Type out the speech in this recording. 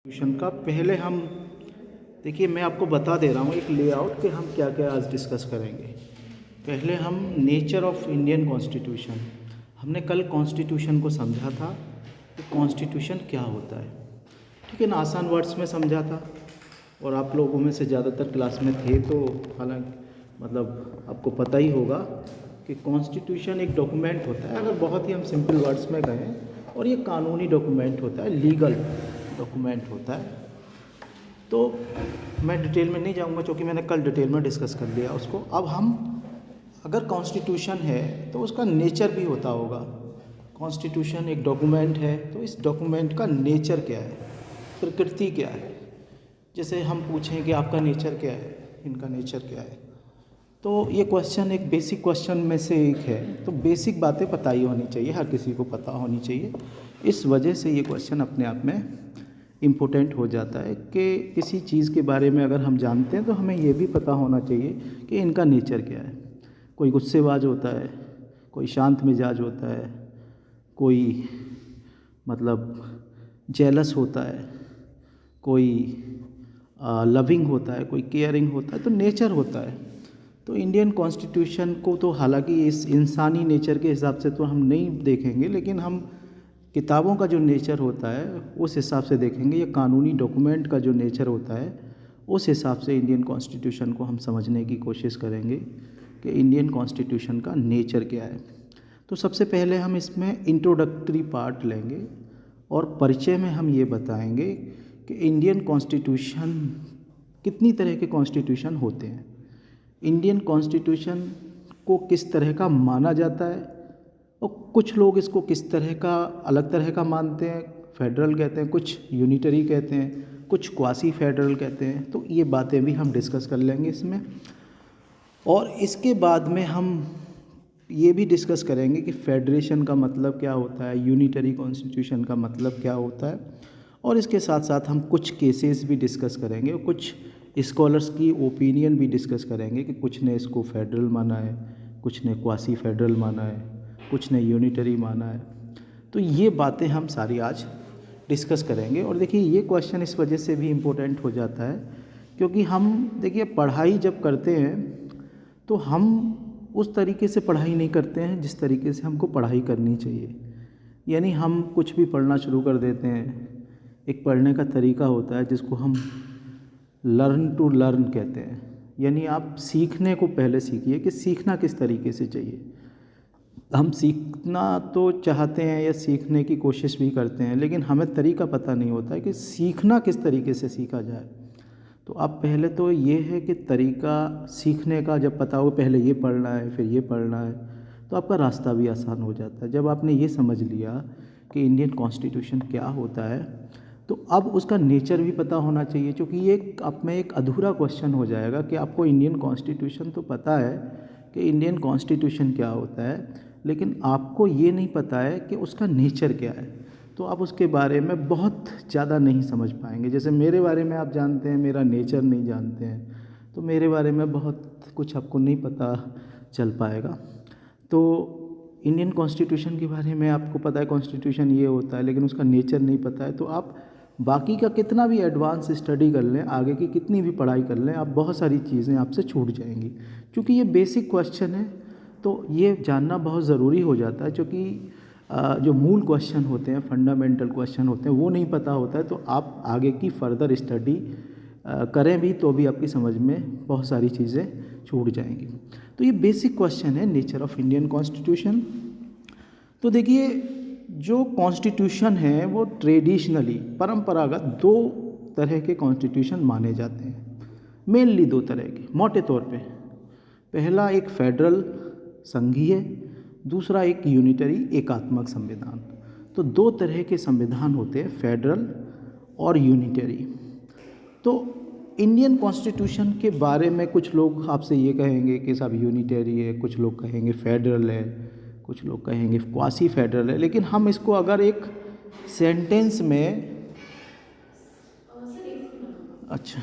Tuition का पहले हम देखिए, मैं आपको बता दे रहा हूँ एक लेआउट कि हम क्या क्या आज डिस्कस करेंगे। पहले हम नेचर ऑफ इंडियन कॉन्स्टिट्यूशन, हमने कल कॉन्स्टिट्यूशन को समझा था कि कॉन्स्टिट्यूशन क्या होता है, ठीक है ना, आसान वर्ड्स में समझा था। और आप लोगों में से ज़्यादातर क्लास में थे तो हालांकि मतलब आपको पता ही होगा कि कॉन्स्टिट्यूशन एक डॉक्यूमेंट होता है, अगर बहुत ही हम सिंपल वर्ड्स में कहें, और ये कानूनी डॉक्यूमेंट होता है, लीगल डॉक्यूमेंट होता है। तो मैं डिटेल में नहीं जाऊंगा क्योंकि मैंने कल डिटेल में डिस्कस कर लिया उसको। अब हम अगर कॉन्स्टिट्यूशन है तो उसका नेचर भी होता होगा। कॉन्स्टिट्यूशन एक डॉक्यूमेंट है तो इस डॉक्यूमेंट का नेचर क्या है, प्रकृति क्या है। जैसे हम पूछें कि आपका नेचर क्या है, इनका नेचर क्या है, तो ये क्वेश्चन एक बेसिक क्वेश्चन में से एक है। तो बेसिक बातें पता ही होनी चाहिए, हर किसी को पता होनी चाहिए। इस वजह से ये क्वेश्चन अपने आप में इम्पोर्टेंट हो जाता है कि किसी चीज़ के बारे में अगर हम जानते हैं तो हमें ये भी पता होना चाहिए कि इनका नेचर क्या है। कोई गुस्सेबाज होता है, कोई शांत मिजाज होता है, कोई मतलब जेलस होता है, कोई लविंग होता है, कोई केयरिंग होता है, तो नेचर होता है। तो इंडियन कॉन्स्टिट्यूशन को तो हालांकि इस इंसानी नेचर के हिसाब से तो हम नहीं देखेंगे, लेकिन हम किताबों का जो नेचर होता है उस हिसाब से देखेंगे, या कानूनी डॉक्यूमेंट का जो नेचर होता है उस हिसाब से इंडियन कॉन्स्टिट्यूशन को हम समझने की कोशिश करेंगे कि इंडियन कॉन्स्टिट्यूशन का नेचर क्या है। तो सबसे पहले हम इसमें इंट्रोडक्टरी पार्ट लेंगे और परिचय में हम ये बताएंगे कि इंडियन कॉन्स्टिट्यूशन, कितनी तरह के कॉन्स्टिट्यूशन होते हैं, इंडियन कॉन्स्टिट्यूशन को किस तरह का माना जाता है, और कुछ लोग इसको किस तरह का अलग तरह का मानते हैं, फेडरल कहते हैं, कुछ यूनिटरी कहते हैं, कुछ क्वासी फेडरल कहते हैं। तो ये बातें भी हम डिस्कस कर लेंगे इसमें। और इसके बाद में हम ये भी डिस्कस करेंगे कि फेडरेशन का मतलब क्या होता है, यूनिटरी कॉन्स्टिट्यूशन का मतलब क्या होता है। और इसके साथ साथ हम कुछ केसेस भी डिस्कस करेंगे और कुछ स्कॉलर्स की ओपिनियन भी डिस्कस करेंगे कि कुछ ने इसको फेडरल माना है, कुछ ने क्वासी फेडरल माना है, कुछ ने यूनिटरी माना है। तो ये बातें हम सारी आज डिस्कस करेंगे। और देखिए, ये क्वेश्चन इस वजह से भी इम्पोर्टेंट हो जाता है क्योंकि हम देखिए पढ़ाई जब करते हैं तो हम उस तरीके से पढ़ाई नहीं करते हैं जिस तरीके से हमको पढ़ाई करनी चाहिए। यानी हम कुछ भी पढ़ना शुरू कर देते हैं। एक पढ़ने का तरीका होता है जिसको हम लर्न टू लर्न कहते हैं, यानी आप सीखने को पहले सीखिए कि सीखना किस तरीके से चाहिए। हम सीखना तो चाहते हैं या सीखने की कोशिश भी करते हैं, लेकिन हमें तरीका पता नहीं होता है कि सीखना किस तरीके से सीखा जाए। तो आप पहले तो ये है कि तरीका सीखने का जब पता हो, पहले ये पढ़ना है फिर ये पढ़ना है, तो आपका रास्ता भी आसान हो जाता है। जब आपने ये समझ लिया कि इंडियन कॉन्स्टिट्यूशन क्या होता है, तो अब उसका नेचर भी पता होना चाहिए, क्योंकि ये आप में एक अधूरा क्वेश्चन हो जाएगा कि आपको इंडियन कॉन्स्टिट्यूशन तो पता है कि इंडियन कॉन्स्टिट्यूशन क्या होता है, लेकिन आपको ये नहीं पता है कि उसका नेचर क्या है। तो आप उसके बारे में बहुत ज़्यादा नहीं समझ पाएंगे। जैसे मेरे बारे में आप जानते हैं, मेरा नेचर नहीं जानते हैं, तो मेरे बारे में बहुत कुछ आपको नहीं पता चल पाएगा। तो इंडियन कॉन्स्टिट्यूशन के बारे में आपको पता है कॉन्स्टिट्यूशन ये होता है, लेकिन उसका नेचर नहीं पता है, तो आप बाकी का कितना भी एडवांस स्टडी कर लें, आगे की कितनी भी पढ़ाई कर लें, आप बहुत सारी चीज़ें आपसे छूट जाएंगी। क्योंकि ये बेसिक क्वेश्चन है तो ये जानना बहुत ज़रूरी हो जाता है, क्योंकि जो मूल क्वेश्चन होते हैं, फंडामेंटल क्वेश्चन होते हैं, वो नहीं पता होता है तो आप आगे की फर्दर स्टडी करें भी तो भी आपकी समझ में बहुत सारी चीज़ें छूट जाएंगी। तो ये बेसिक क्वेश्चन है नेचर ऑफ इंडियन कॉन्स्टिट्यूशन। तो देखिए, जो कॉन्स्टिट्यूशन है वो ट्रेडिशनली, परंपरागत दो तरह के कॉन्स्टिट्यूशन माने जाते हैं, मेनली दो तरह के मोटे तौर पे। पहला एक फेडरल संघीय, दूसरा एक यूनिटरी एकात्मक संविधान। तो दो तरह के संविधान होते हैं, फेडरल और यूनिटरी। तो इंडियन कॉन्स्टिट्यूशन के बारे में कुछ लोग आपसे ये कहेंगे कि सब यूनिटरी है, कुछ लोग कहेंगे फेडरल है, कुछ लोग कहेंगे क्वासी फेडरल है। लेकिन हम इसको अगर एक सेंटेंस में, अच्छा